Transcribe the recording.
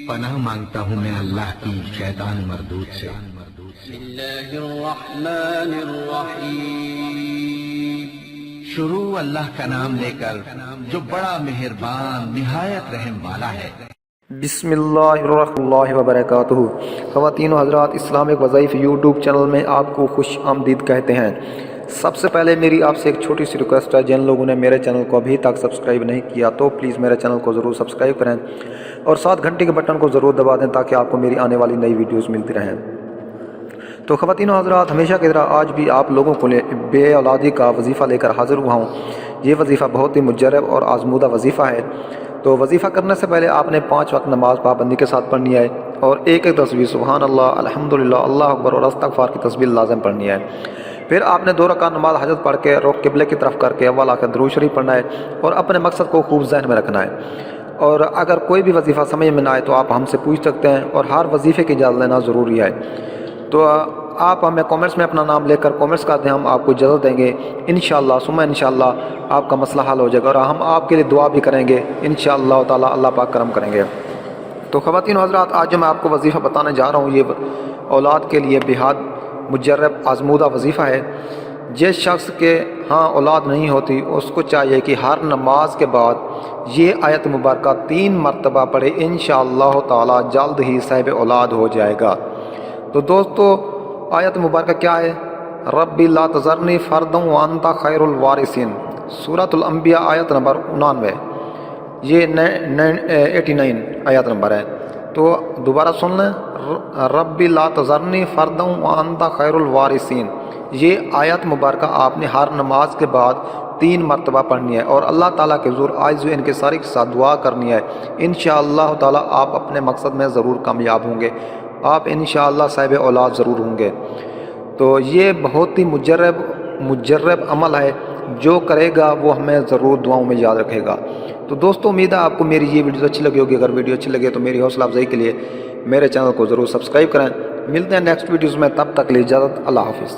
پناہ مانگتا ہوں میں اللہ کی شیطان مردود سے۔ بسم اللہ الرحمن الرحیم۔ شروع اللہ کا نام لے کر جو بڑا مہربان نہایت رحم والا ہے۔ بسم اللہ الرحمن اللہ وبرکاتہ۔ خواتین و حضرات، اسلامک وظائف یوٹیوب چینل میں آپ کو خوش آمدید کہتے ہیں۔ سب سے پہلے میری آپ سے ایک چھوٹی سی ریکویسٹ ہے، جن لوگوں نے میرے چینل کو ابھی تک سبسکرائب نہیں کیا تو پلیز میرے چینل کو ضرور سبسکرائب کریں اور ساتھ گھنٹی کے بٹن کو ضرور دبا دیں تاکہ آپ کو میری آنے والی نئی ویڈیوز ملتی رہیں۔ تو خواتین و حضرات، ہمیشہ کی طرح آج بھی آپ لوگوں کو بے اولادی کا وظیفہ لے کر حاضر ہوا ہوں۔ یہ وظیفہ بہت ہی مجرب اور آزمودہ وظیفہ ہے۔ تو وظیفہ کرنے سے پہلے آپ نے 5 وقت نماز پابندی کے ساتھ پڑھنی ہے اور ایک تسبیح سبحان اللہ، الحمدللہ، اللہ اکبر اور استغفار کی تسبیح لازم پڑھنی ہے۔ پھر آپ نے 2 رکعت نماز حاجت پڑھ کے رخ قبلے کی طرف کر کے اول آخر درود شریف پڑھنا ہے اور اپنے مقصد کو خوب ذہن میں رکھنا ہے۔ اور اگر کوئی بھی وظیفہ سمجھ میں نہ آئے تو آپ ہم سے پوچھ سکتے ہیں اور ہر وظیفے کی اجازت لینا ضروری ہے۔ تو آپ ہمیں کامنٹس میں اپنا نام لے کر کامنٹس کر دیں، ہم آپ کو اجازت دیں گے انشاءاللہ ثم انشاءاللہ آپ کا مسئلہ حل ہو جائے گا اور ہم آپ کے لیے دعا بھی کریں گے انشاءاللہ تعالیٰ، اللہ پاک کرم کریں گے۔ تو خواتین و حضرات، آج جو میں آپ کو وظیفہ بتانے جا رہا ہوں یہ اولاد کے لیے بہت مجرب آزمودہ وظیفہ ہے۔ جس شخص کے ہاں اولاد نہیں ہوتی اس کو چاہیے کہ ہر نماز کے بعد یہ آیت مبارکہ 3 مرتبہ پڑھے، انشاءاللہ تعالیٰ جلد ہی صاحب اولاد ہو جائے گا۔ تو دوستو، آیت مبارکہ کیا ہے؟ ربی لا تذرنی فردا وانت خیر الوارثین، سورۃ الانبیاء آیت نمبر 99، یہ 89 آیت نمبر ہے۔ تو دوبارہ سن لیں، ربی لا تذرنی فردا وانت خیر الوارثین، یہ آیت مبارکہ آپ نے ہر نماز کے بعد 3 مرتبہ پڑھنی ہے اور اللہ تعالیٰ کے حضور آج ان کے سارے کے ساتھ دعا کرنی ہے۔ انشاءاللہ تعالیٰ آپ اپنے مقصد میں ضرور کامیاب ہوں گے، آپ انشاءاللہ صاحب اولاد ضرور ہوں گے۔ تو یہ بہت ہی مجرب عمل ہے، جو کرے گا وہ ہمیں ضرور دعاؤں میں یاد رکھے گا۔ تو دوستو، امید ہے آپ کو میری یہ ویڈیو اچھی لگی ہوگی۔ اگر ویڈیو اچھی لگے تو میری حوصلہ افزائی کے لیے میرے چینل کو ضرور سبسکرائب کریں۔ ملتے ہیں نیکسٹ ویڈیوز میں، تب تک کے لیے اجازت، اللہ حافظ۔